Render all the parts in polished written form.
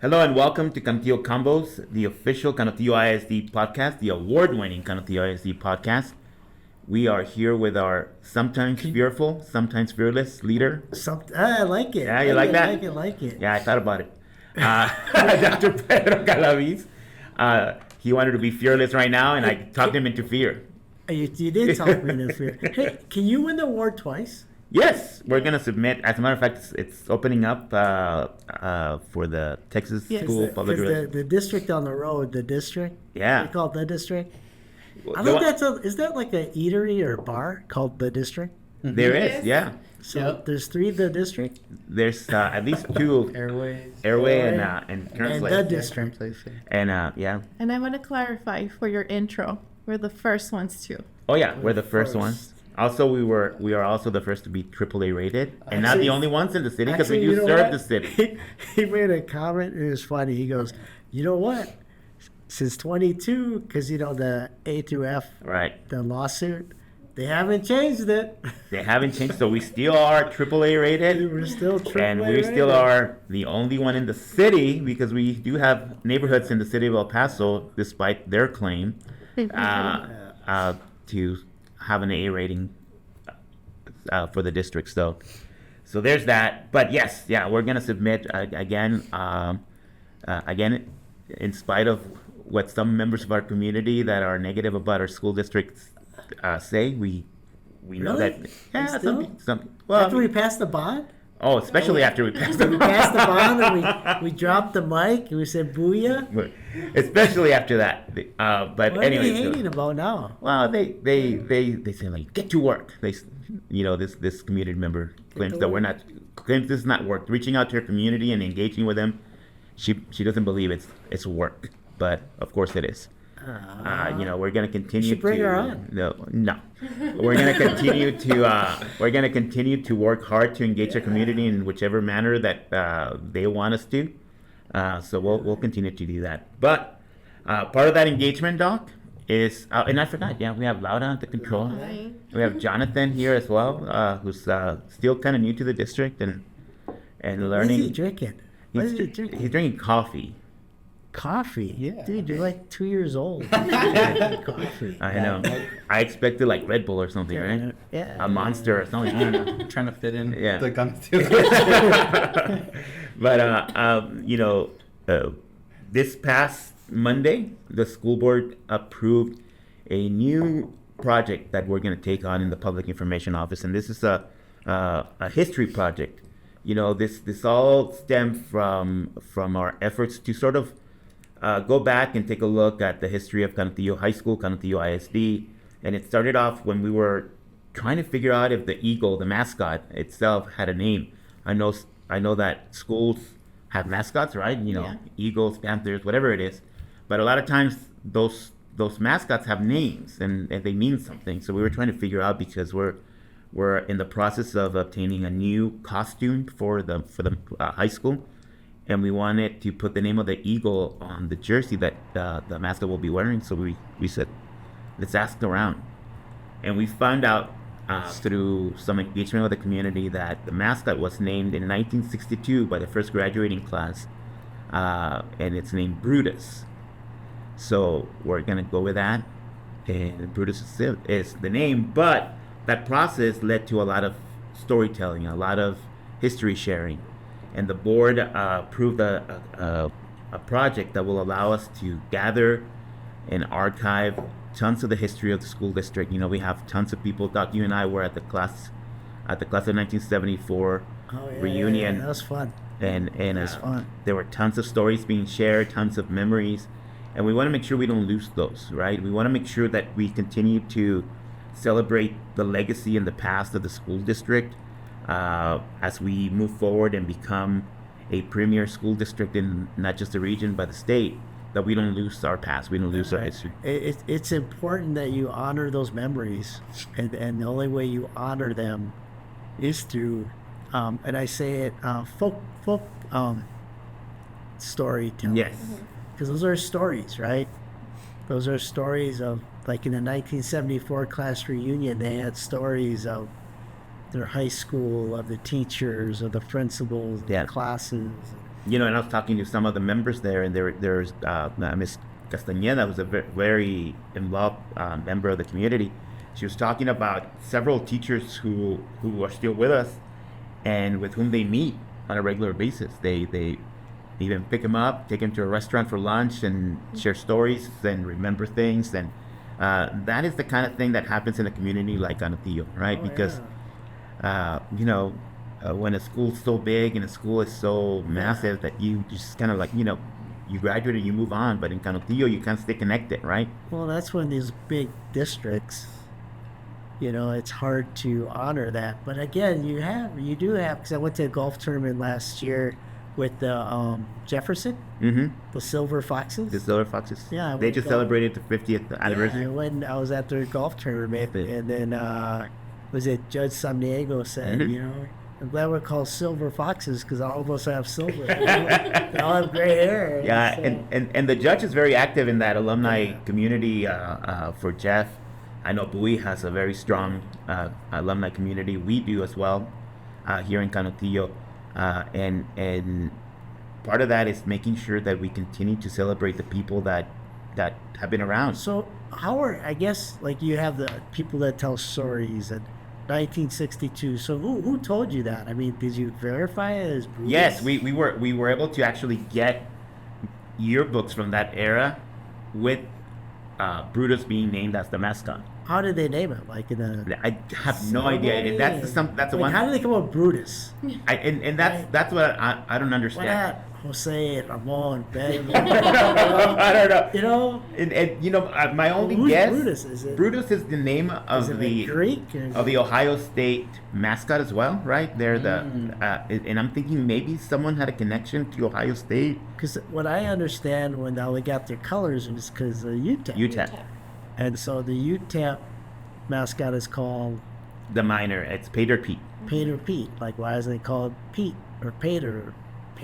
Hello and welcome to Canutillo Combos, the official Canutillo ISD podcast, the award-winning Canutillo ISD podcast. We are here with our sometimes fearful, sometimes fearless leader. I like it. Yeah, you like that? I like it. Yeah, I thought about it. Dr. Pedro Galaviz. He wanted to be fearless right now, and I talked him into fear. You did talk me into fear. Hey, can you win the award twice? Yes, we're going to submit. As a matter of fact, it's opening up for the Texas School Public Relations. The district on the road, the district? Yeah. They call it the district? I The think is that like a eatery or a bar called the district? There is, yeah. So there's three the district? There's at least two. Airway and And the district. And yeah. And I want to clarify for your intro, we're the first ones too. Oh yeah, we're the first ones. Also, we are also the first to be AAA rated, and not the only ones in the city because we do serve the city. He made a comment. It was funny. He goes, "You know what? Since 22, because the A through F, Right. the lawsuit, they haven't changed it. They haven't changed, so we still are AAA rated, We're still AAA and we still are the only one in the city because we do have neighborhoods in the city of El Paso, despite their claim, to have an A rating for the district. So there's that. But yes, yeah, we're gonna submit again. In spite of what some members of our community that are negative about our school districts say, we know Really? that. Yeah, Still? some. After we passed the bond? Oh, especially after we passed We passed the bond and we dropped the mic and we said booyah. Especially after that. But What anyway, are they hating about now? well, they say like get to work. This community member claims this is not work. Reaching out to her community and engaging with them, she doesn't believe it's work, but of course it is. We're gonna continue. You should bring her on. No. We're gonna continue to work hard to engage our community in whichever manner that they want us to. So we'll continue to do that. But part of that engagement, Doc, is and I forgot. Yeah, we have Laura at the control. Hi. We have Jonathan here as well, who's still kind of new to the district and learning. What is he drinking? He's drinking coffee. Coffee? Yeah. Dude, you're like 2 years old. Coffee. I know. I expected like Red Bull or something, right? Yeah. A Monster or something. I don't know. Trying to fit in Yeah. the gun too. But this past Monday, the school board approved a new project that we're going to take on in the Public Information Office, and this is a history project. This all stemmed from our efforts to sort of go back and take a look at the history of Canutillo High School, Canutillo ISD, and it started off when we were trying to figure out if the eagle, the mascot itself, had a name. I know that schools have mascots, right? Yeah. Eagles, panthers, whatever it is, but a lot of times those mascots have names and they mean something. So we were trying to figure out because we're in the process of obtaining a new costume for the high school, and we wanted to put the name of the eagle on the jersey that the mascot will be wearing. So we said, let's ask around, and we found out through some engagement with the community that the mascot was named in 1962 by the first graduating class, and it's named Brutus. So we're gonna go with that, and Brutus is the name, but that process led to a lot of storytelling, a lot of history sharing, and the board approved a project that will allow us to gather and archive tons of the history of the school district. We have tons of people. Doc, you and I were at the class of 1974 reunion. Yeah, that was fun. And was fun. There were tons of stories being shared, tons of memories, and we want to make sure we don't lose those, right? We want to make sure that we continue to celebrate the legacy and the past of the school district as we move forward and become a premier school district in not just the region but the state, that we don't lose our past, we don't lose our history. It's important that you honor those memories, and the only way you honor them is through, and I say it, folk storytelling. Yes. Because those are stories, right? Those are stories of, like in the 1974 class reunion, they had stories of their high school, of the teachers, of the principals, Yeah. the classes. and I was talking to some of the members there, and there's Miss Castañeda, who's a very involved member of the community. She was talking about several teachers who are still with us, and with whom they meet on a regular basis. They even pick them up, take them to a restaurant for lunch, and share stories and remember things. And that is the kind of thing that happens in a community like Canutillo, right? Because when a school's so big and a school is so massive that you just kind of like, you graduate and you move on. But in Canutillo, you can't stay connected, right? Well, that's when these big districts, it's hard to honor that. But again, you do have, because I went to a golf tournament last year with the Jefferson, the Silver Foxes. The Silver Foxes. Yeah. They just celebrated the 50th anniversary. I was at their golf tournament, and then was it Judge Samniego said, I'm glad we're called Silver Foxes because all of us have silver. They all have gray hair. Yeah, so. and the judge is very active in that alumni community for Jeff. I know Bowie has a very strong alumni community. We do as well here in Canutillo. And part of that is making sure that we continue to celebrate the people that have been around. So I guess like you have the people that tell stories and 1962. So who told you that? I mean, did you verify it as Brutus? Yes, we were able to actually get yearbooks from that era with Brutus being named as the mascot. How did they name it? Like in a I have no idea. That's the one. How did they come up with Brutus? That's what I don't understand. Why not Jose, Ramon, Ben? I don't know. And my only who's guess. Brutus? Is it Brutus is the name of the Greek of the Ohio State mascot as well, right? They're and I'm thinking maybe someone had a connection to Ohio State. Because what I understand when they got their colors was because of UTEP. And so the UTEP mascot is called the Miner. It's Pedro Pete. Pedro Pete. Like, why isn't it called Pete or Pedro?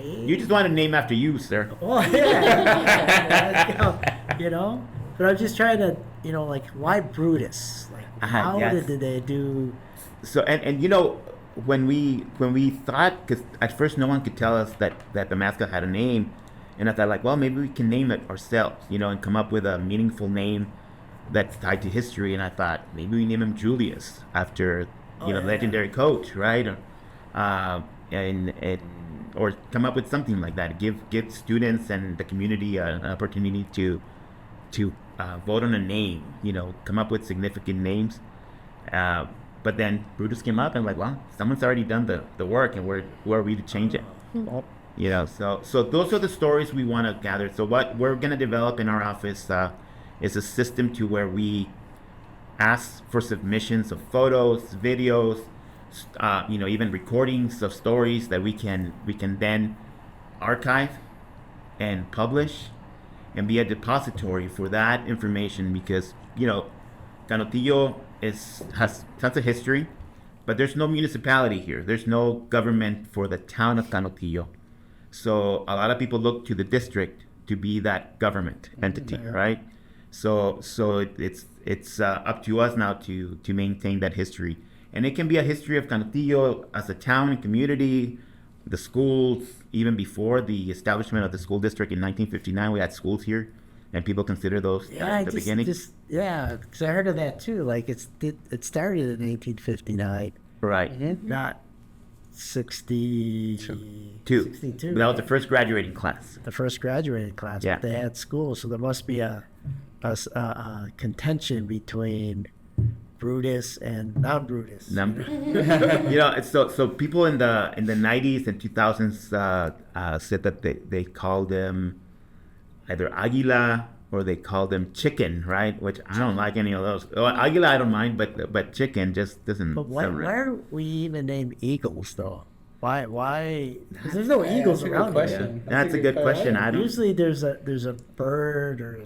You just want a name after you, sir. Oh yeah. But I'm just trying to, like, why Brutus? Like, how did they do? So and when we thought, because at first no one could tell us that the mascot had a name, and I thought like, well, maybe we can name it ourselves, and come up with a meaningful name that's tied to history. And I thought maybe we name him Julius after legendary coach, right? Or come up with something like that. Give students and the community an opportunity to vote on a name. Come up with significant names. But then Brutus came up and like, well, someone's already done the work, and who are we to change it? So those are the stories we want to gather. So what we're going to develop in our office is a system to where we ask for submissions of photos, videos, even recordings of stories that we can then archive and publish and be a depository for that information, because Canutillo has tons of history, but there's no municipality here. There's no government for the town of Canutillo. So a lot of people look to the district to be that government entity, right? So it's up to us now to maintain that history. And it can be a history of Canutillo as a town and community, the schools. Even before the establishment of the school district in 1959, we had schools here, and people consider those the beginning. Because I heard of that too. Like it started in 1859, right? Not 62. That was the first graduating class. The first graduating class. Yeah. But they had schools, so there must be a contention between Brutus and non-Brutus. So people in the 90s and 2000s said that they called them either Águila or they called them Chicken, right? Which I don't like any of those. Well, Águila I don't mind, but Chicken just doesn't. But why are we even named Eagles though? Why? Because there's no eagles around here. That's a good question. I don't. Usually there's a bird or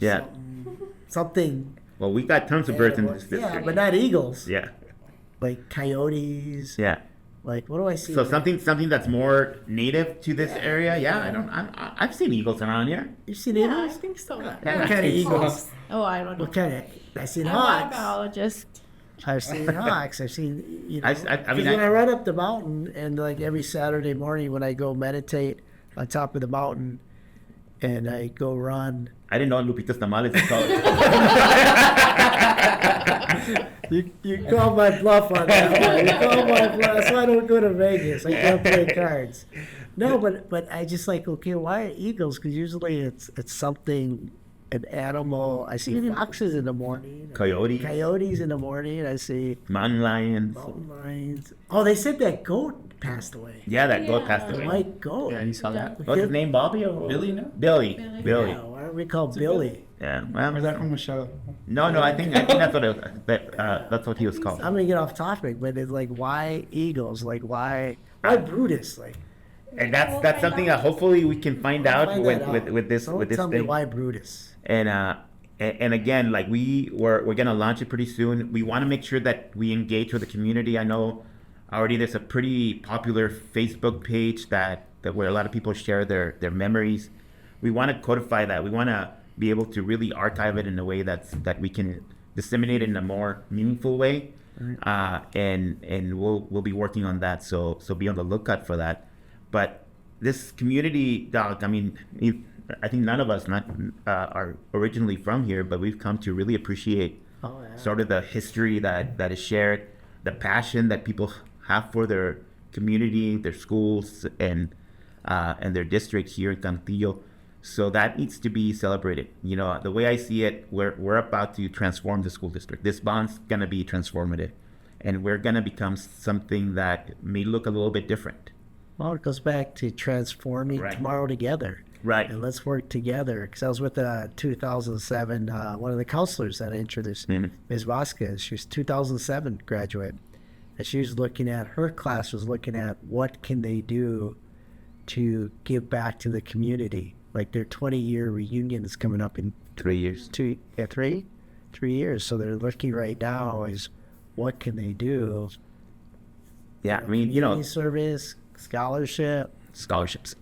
something. Well, we got tons of birds in this district. Yeah, but not eagles. Yeah. Like coyotes. Yeah. Like, what do I see? So something that's more native to this area. Yeah, I've seen eagles around here. You've seen eagles? I think so. What kind of eagles? Oh, I don't know. What kind of? I've seen I'm not a hawks. biologist. I've seen hawks. I've seen, I mean, when I run up the mountain, and like every Saturday morning when I go meditate on top of the mountain, and I go run. I didn't know Lupita's Tamales is called. You call my bluff on that one. You call my bluff. That's why I don't go to Vegas. I can't play cards. No, but I just like, okay, why are eagles? Because usually it's something, an animal. I see foxes in the morning. Coyotes in the morning. I see Mountain lions. mountain lions. Oh, they said that goat passed away. Yeah, that goat passed The away. white goat. Yeah, you saw that. What's his name, Bobby or Billy, no? Billy. Billy. Yeah, why are we called Billy? Yeah. Well, Or is that from a show? no, I think that's what that's what he was called. I'm gonna get off topic, but it's like, why eagles? Like, why Brutus? Like, And that's something that hopefully we can find out find with that out. with this Don't with this tell me thing. why Brutus. And again, like we're gonna launch it pretty soon. We want to make sure that we engage with the community. I know already there's a pretty popular Facebook page that where a lot of people share their memories. We want to codify that. We want to be able to really archive it in a way that we can disseminate it in a more meaningful way. And we'll be working on that. So be on the lookout for that. But this community, Doc, I mean, I think none of us are originally from here, but we've come to really appreciate Oh, yeah. sort of the history that is shared, the passion that people have for their community, their schools, and their district here in Canutillo. So that needs to be celebrated. You know, the way I see it, we're about to transform the school district. This bond's gonna be transformative, and we're gonna become something that may look a little bit different. Well, it goes back to transforming Right. tomorrow together. Right. And let's work together. Because I was with 2007, one of the counselors that I introduced, Mhm. Ms. Vasquez. She was 2007 graduate. And she was looking at, her class was looking at what can they do to give back to the community. Like their 20-year reunion is coming up in 3 years. 3 years. So they're looking right now is what can they do? Yeah, I mean, you know, Community service, scholarship. scholarships.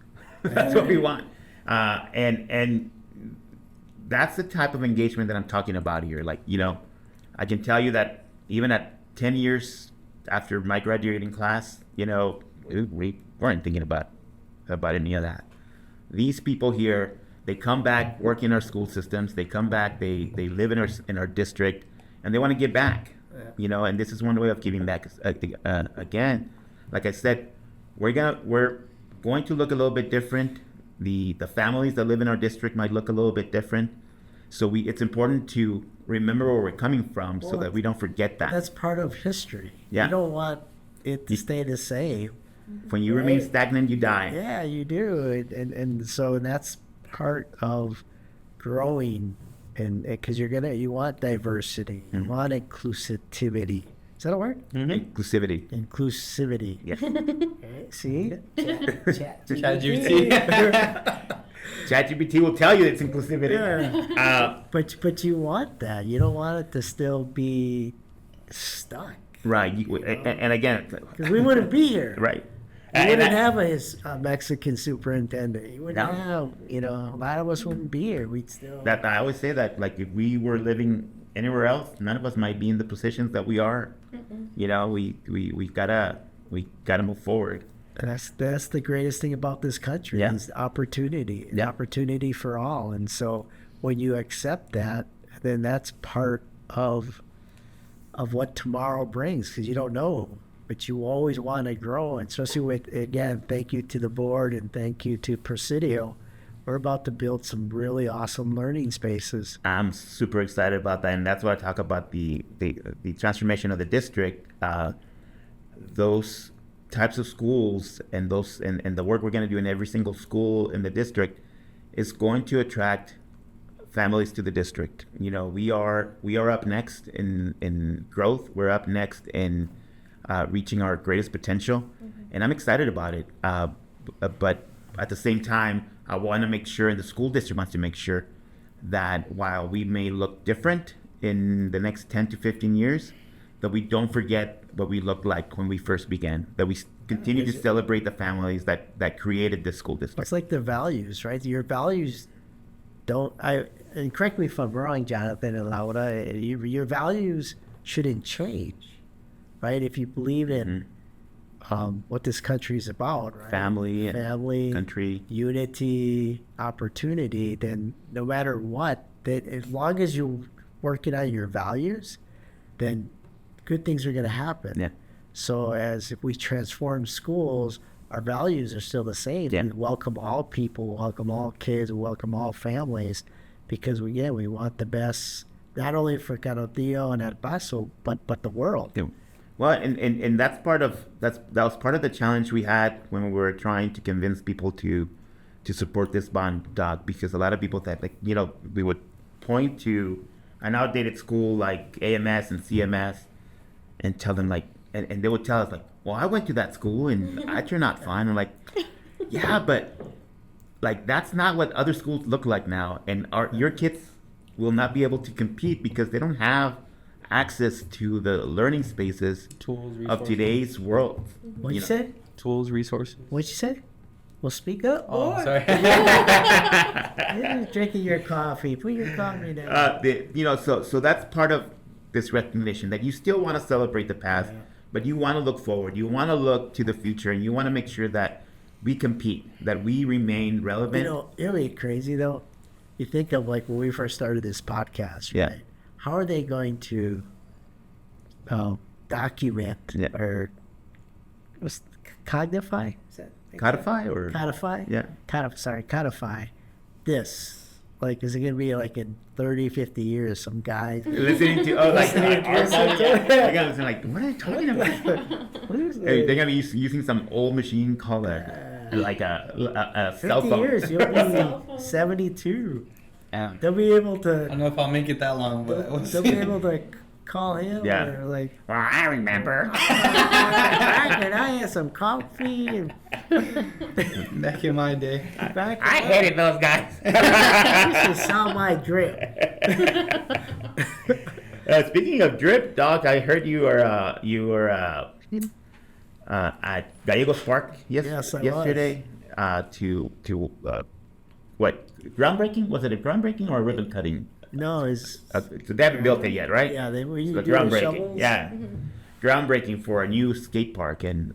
That's what we want. And that's the type of engagement that I'm talking about here. Like, you know, I can tell you that even at 10 years after my graduating class, you know, we weren't thinking about any of that. These people here, they come back, work in our school systems. They come back, they live in our district, and they want to give back. You know, and this is one way of giving back. Again, like I said, we're going to look a little bit different. The families that live in our district might look a little bit different. So it's important to remember where we're coming from so Well, that we don't forget that. That's part of history. Yeah. You don't want it to stay the same. When you remain stagnant, you die. Yeah, you do. And so that's part of growing, and because you want diversity, you want inclusivity. Is that a word? Inclusivity. Inclusivity. Yes. Okay, see? ChatGPT. ChatGPT will tell you it's inclusivity. Yeah. But you want that. You don't want it to still be stuck. Right. And again, Because we wouldn't be here. right. We And wouldn't I- have a Mexican superintendent. You wouldn't No. have, a lot of us wouldn't be here. We'd still. that I always say that, like, if we were living anywhere else, none of us might be in the positions that we are. You know, we gotta move forward. That's the greatest thing about this country Yeah. is opportunity, Yeah. opportunity for all. And so when you accept that, then that's part of what tomorrow brings, because you don't know, but you always want to grow. And especially with, again, thank you to the board and thank you to Presidio. We're about to build some really awesome learning spaces. I'm super excited about that, and that's why I talk about the transformation of the district. Those types of schools and the work we're going to do in every single school in the district is going to attract families to the district. You know, we are up next in growth. We're up next in reaching our greatest potential, and I'm excited about it. But at the same time, I want to make sure, and the school district wants to make sure, that while we may look different in the next 10 to 15 years, that we don't forget what we looked like when we first began, that we continue to celebrate the families that created this school district. It's like the values, right? Your values and correct me if I'm wrong, Jonathan and Laura, your values shouldn't change, right? If you believe in what this country is about, right? Family, Family, country. unity, opportunity. Then no matter what, that as long as you're working on your values, then good things are going to happen. Yeah. So as if we transform schools, our values are still the same. Yeah. We welcome all people, welcome all kids, welcome all families, because we want the best, not only for Canutillo and El Paso, but the world. Yeah. Well, and that was part of the challenge we had when we were trying to convince people to support this bond, Doc, because a lot of people that we would point to an outdated school like AMS and CMS and tell them and they would tell us well, I went to that school and I turned out fine. I'm like, yeah, but that's not what other schools look like now, and your kids will not be able to compete because they don't have access to the learning spaces Tools, of resources. today's world. What'd you say? Tools, resources. What'd you say? Well, speak up. Oh, boy. sorry. Yeah, drinking your coffee. Put your coffee down. So that's part of this recognition that you still want to celebrate the past, but you want to look forward. You want to look to the future, and you want to make sure that we compete, that we remain relevant. It'll be crazy though. You think of when we first started this podcast, Yeah. right? How are they going to document Yeah. or codify? Is that Codify or codify? Yeah. Codify this. Is it going to be in 30, 50 years, some guy? listening to Listening to archives. this. They're gonna listen what are you talking about? What is Hey, it? they're gonna be using some old machine called a 50 cell phone. years, you'll be 72. Yeah. They'll be able I to. don't know if I'll make it that long, but we'll They'll see. be able to call him Yeah. or Well, I remember. Can I have some coffee? And Back in my day. back I hated those guys. You should sell my drip. Speaking of drip, Doc, I heard you were at Gallegos Park Yes, I was. yesterday to what groundbreaking? Was it a groundbreaking or a ribbon cutting? No, it's So they haven't built it yet, right? yeah. They were So doing groundbreaking, shovels. yeah, groundbreaking for a new skate park, and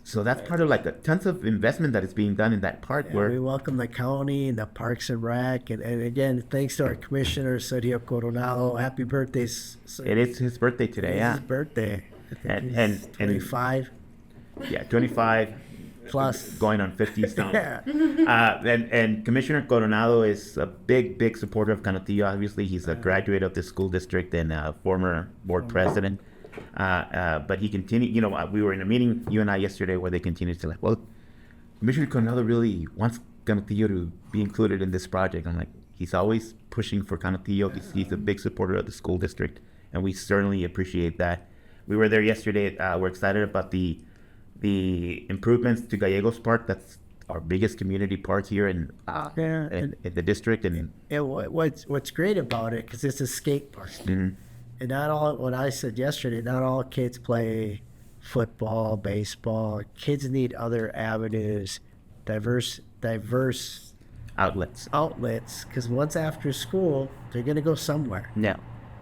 so that's part of tons of investment that is being done in that park. And we welcome the county and the Parks and Rec, and again, thanks to our commissioner Sergio Coronado. Happy birthday! It is his birthday today, yeah, His birthday. I think And- he's and- 25 yeah, 25 plus. going on 50 soon. Yeah. And Commissioner Coronado is a big supporter of Canutillo. Obviously, he's a graduate of the school district and a former board president. But he continued, we were in a meeting, you and I, yesterday, where they continued to well, Commissioner Coronado really wants Canutillo to be included in this project. I'm like, he's always pushing for Canutillo. He's a big supporter of the school district, and we certainly appreciate that. We were there yesterday. We're excited about the improvements to Gallegos Park. That's our biggest community park here in the district. And What's great about it, because it's a skate park, Mhm. and not all. What I said yesterday, not all kids play football, baseball. Kids need other avenues, diverse outlets. outlets. Because once after school, they're gonna go somewhere, Yeah.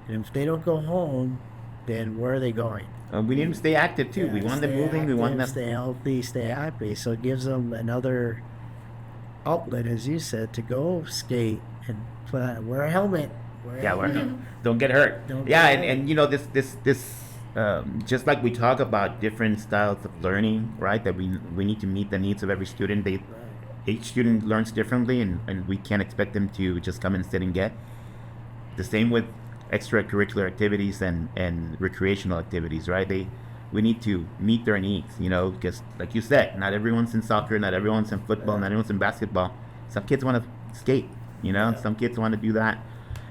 and if they don't go home, then where are they going? We need them to stay active too. We want them Stay moving. We want them. active, stay healthy, stay happy. So it gives them another outlet, as you said, to go skate and wear a helmet. Don't get hurt. Don't Yeah, get and this just like we talk about different styles of learning, right? That we need to meet the needs of every student. Each student learns differently, and we can't expect them to just come and sit and get. The same with extracurricular activities and recreational activities, right? We need to meet their needs, because like you said, not everyone's in soccer, not everyone's in football, not everyone's in basketball. Some kids want to skate, some kids want to do that,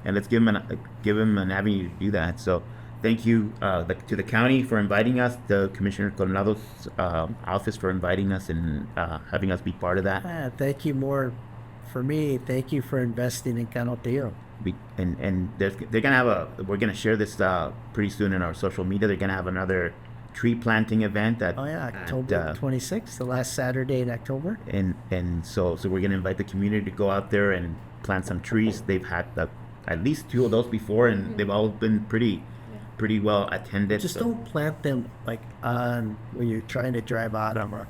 and let's give them an avenue to do that. So thank you to the county for inviting us, the Commissioner Coronado's office for inviting us and having us be part of that. Thank you more for me. Thank you for investing in Canutillo. And they're gonna have we're gonna share this pretty soon in our social media. They're gonna have another tree planting event at October 26th, the last Saturday in October. and so we're gonna invite the community to go out there and plant some trees. They've had at least 2 of those before, and they've all been pretty pretty well attended. Just so- don't plant them like on when you're trying to drive out of a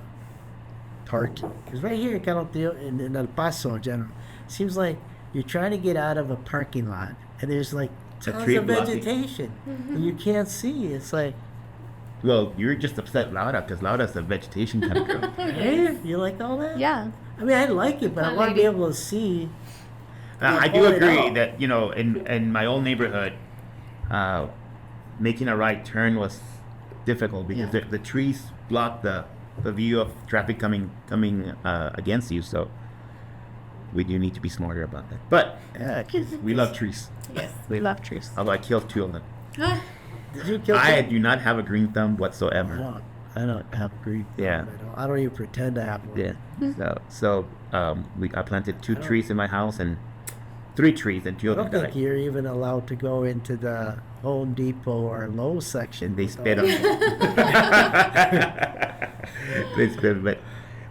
park. Because right here, Canutillo, in El Paso in general, seems like you're trying to get out of a parking lot and there's like A tons tree of blocking. vegetation and you can't see. It's like, Well, you're just upset Laura because Laura's a vegetation kind of girl. hey, you like all that? Yeah. I mean, I like it, but I want to be able to see. I do pull it agree out. that, in my old neighborhood, making a right turn was difficult because Yeah. the trees block the view of traffic coming against you. So we do need to be smarter about that. But Yeah. we love trees. Yes, we love trees. Although I killed 2 of them. Did you kill? I do not have a green thumb whatsoever. No, I don't have green. Yeah. I don't even pretend to have one. Yeah. So I planted 2 don't- trees in my house and 3 trees, and 2 I of don't them think died. you're even allowed to go into the Home Depot or Lowe's section. And they without- spit on it. They spit on it.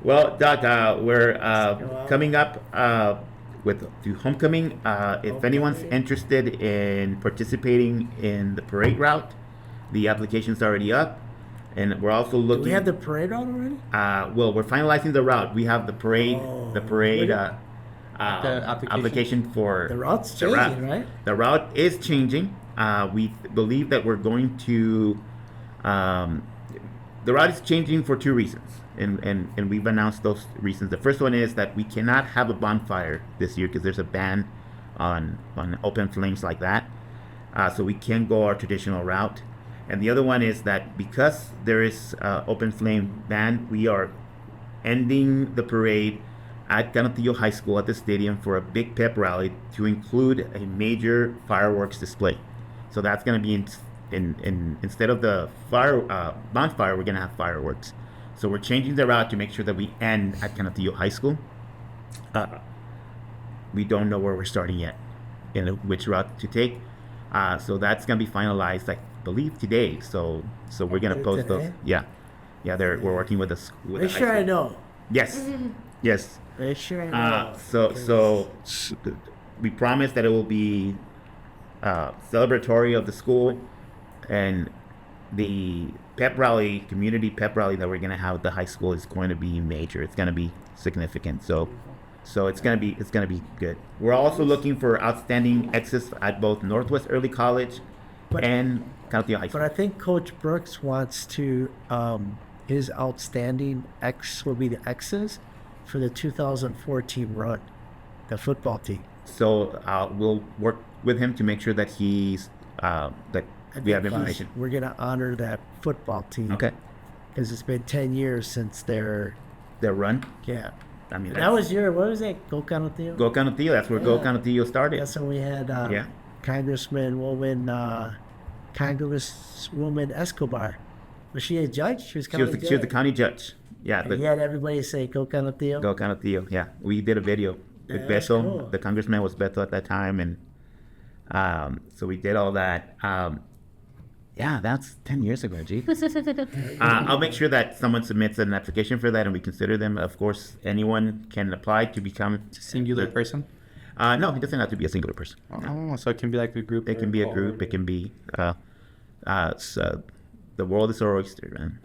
Well, Doc, we're coming up to homecoming. If anyone's interested in participating in the parade route, the application's already up. And we're also Do looking. we have the parade on already? Well, we're finalizing the route. We have the parade. Oh. The parade. What Application for The route's the route. changing, right? The route is changing. We believe that we're going to. The route is changing for 2 reasons, and we've announced those reasons. The first one is that we cannot have a bonfire this year because there's a ban on open flames like that. So we can't go our traditional route. And the other one is that because there is open flame ban, we are ending the parade at Canutillo High School at the stadium for a big pep rally to include a major fireworks display. So that's going to be in instead of the bonfire, we're going to have fireworks. So we're changing the route to make sure that we end at Canutillo High School. We don't know where we're starting yet, which route to take. So that's going to be finalized, I believe, today. So we're going to post those. Today? Yeah. We're working with the with Make the high sure I school. know. Yes. Yes. Make sure I know. So we promise that it will be celebratory of the school, and the community pep rally that we're gonna have at the high school is going to be major. It's gonna be significant. So it's gonna be good. We're also looking for outstanding exits at both Northwest Early College But- and Canutillo High But School. I think Coach Brooks wants to, his outstanding X will be the X's for the 2014 run, the football team. So we'll work with him to make sure that he's that we have information. We're going to honor that football team. Okay. Because it's been 10 years since their, The run. yeah. I mean, That was your, what was it? Go Canutillo? Go Canutillo. That's where Go Yeah. Canutillo started. That's when we had Yeah. Congresswoman Escobar. Was she a judge? She was She was the judge. county judge. Yeah, And he had everybody say, Go Canutillo. Go Canutillo. Yeah, we did a video with Yeah, that's Beto. cool. The congressman was Beto at that time, and so we did all that. Yeah, that's 10 years ago, gee. I'll make sure that someone submits an application for that, and we consider them. Of course, anyone can apply to become. Singular person. No, it doesn't have to be a singular person. Oh, so it can be like a group. It can be a group. It can be. So the world is our oyster, man.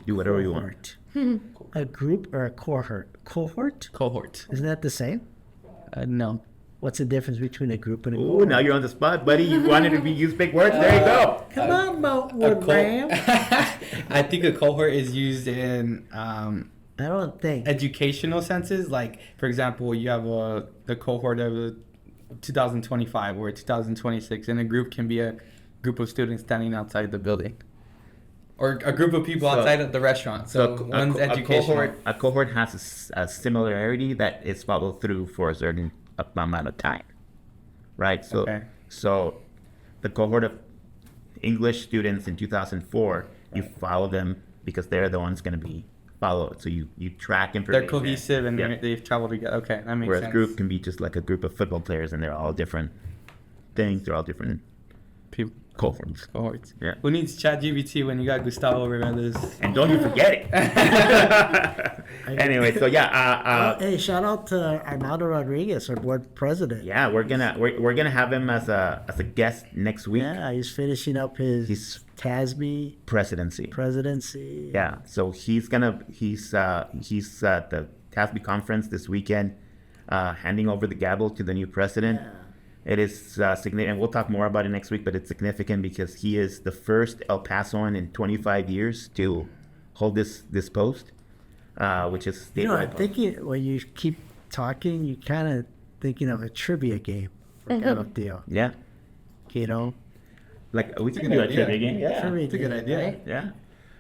Do whatever you want. A group or a cohort? Cohort? Cohort. Isn't that the same? No. What's the difference between a group and a Ooh, cohort? now you're on the spot, buddy. You wanted to use big words. There you go. Come on, Mount A co- Ram. I think a cohort is used in I don't think. educational senses. Like, for example, you have the cohort of 2025 or 2026, and a group can be a group of students standing outside the building, or a group of people So- outside of the restaurant. So one's educational. A cohort has a similarity that is followed through for a certain amount of time, right? So, Okay. so the cohort of English students in 2004, you follow them because they're the ones going to be followed. So you track information. They're cohesive and Yeah. they've traveled together. Okay, that makes Whereas sense. group can be just like a group of football players, and they're all different things. They're all different. People. Cohorts. Cohorts. Yeah. Who needs ChatGPT when you got Gustavo Reveles? And don't you forget it. Anyway, so yeah, Hey, shout out to Armando Rodriguez, our board president. yeah, we're gonna have him as a guest next week. Yeah, he's finishing up his He's- TASB Presidency. presidency. Yeah, so he's at the TASB conference this weekend, handing over the gavel to the new president. Yeah. It is significant, and we'll talk more about it next week. But it's significant because he is the first El Pasoan in 25 years to hold this post, which is You know, I'm statewide. thinking when you keep talking, you kind of thinking of a trivia game for Canutillo. Yeah, You know, like we can good do a idea. trivia game. Yeah, trivia it's a good game, idea. right? yeah.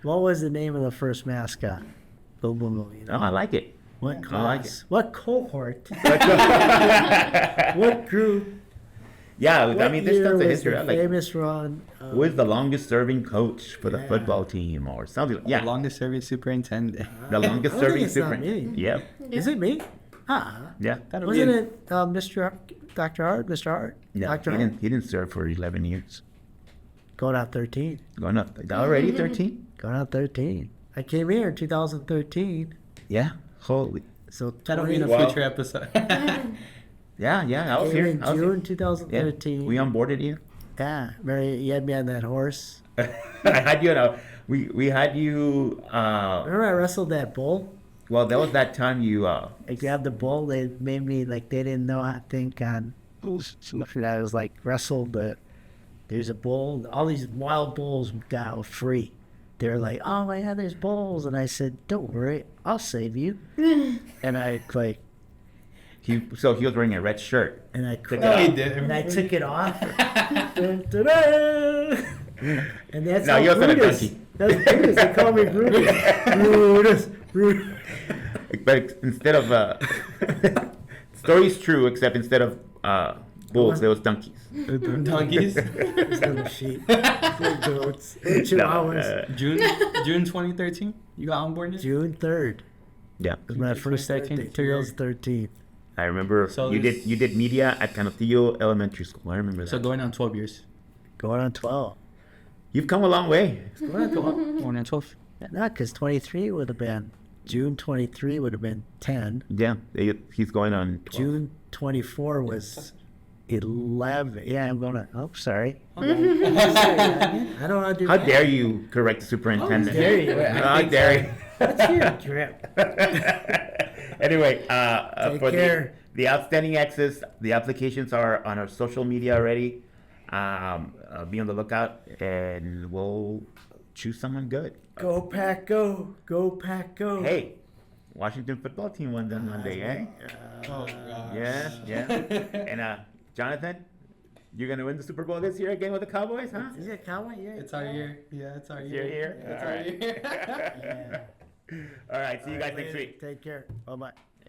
What was the name of the first mascot? Boom, boom, boom. You know? Oh, I like it. What I like class? What cohort? yeah, What group? I What mean, there's year tons of was history. the I like famous run? who is the longest serving coach for the Yeah. football team or something. The Yeah, longest serving superintendent. the longest I don't think serving it's not super. me. Yep. Is it me? Ah, Yeah. That'll wasn't be it Mr. Dr. Art? Mr. Art? No, Dr. he Art? didn't. He didn't serve for 11 years. Going on 13. Going up already 13. Going on 13. I came here in 2013. Yeah. Holy. So That'll be in a 20 Wow. future episode. Yeah. I was came here. in I was here. June Yeah. 2013. We onboarded you. Yeah, Mary, you had me on that horse. I had you. We had you. Remember I wrestled that bull? Well, that was that time you. I grabbed the bull. They made me like they didn't know how to think on. I was like wrestled, but there's a bull. All these wild bulls got free. They're like, oh my God, there's bulls, and I said, don't worry, I'll save you. And I like, So he was wearing a red shirt. and I Took it No, off. he didn't. and I took it off. Dun, dun, dun. And that's No, how you also had a Brutus. donkey. That's Brutus. They call me Brutus. Brutus. But instead of story's true, except instead of bulls, there was donkeys. Donkeys. Little sheep. Little goats. Little chihuahuas. June 2013. You got on board. June 3rd Yeah. was my first 13th birthday. 2013. I remember So you this- did media at Canutillo Elementary School. I remember that. So going on 12 years. Going on 12. You've come a long way. Going on 12. Going on 12. Not because 23 would have been, June 23 would have been 10. Yeah, he's going on 12. June 24 was 11. Yeah, I'm going to, oh, sorry. I don't want to do How math. dare you correct the superintendent? How dare you? How dare you? That's your drip. Anyway, Take for care. the outstanding X's, the applications are on our social media already. Be on the lookout, and we'll choose someone good. Go Pack Go. Go Pack Go. Hey, Washington football team won that Monday, eh? Oh, gosh. Yeah. And Jonathan, you're gonna win the Super Bowl this year again with the Cowboys, huh? Is it Cowboy? Yeah. It's our year. Yeah, it's our It's year. your year? It's All our right. year. All right. See you guys next week. Take care. Bye bye.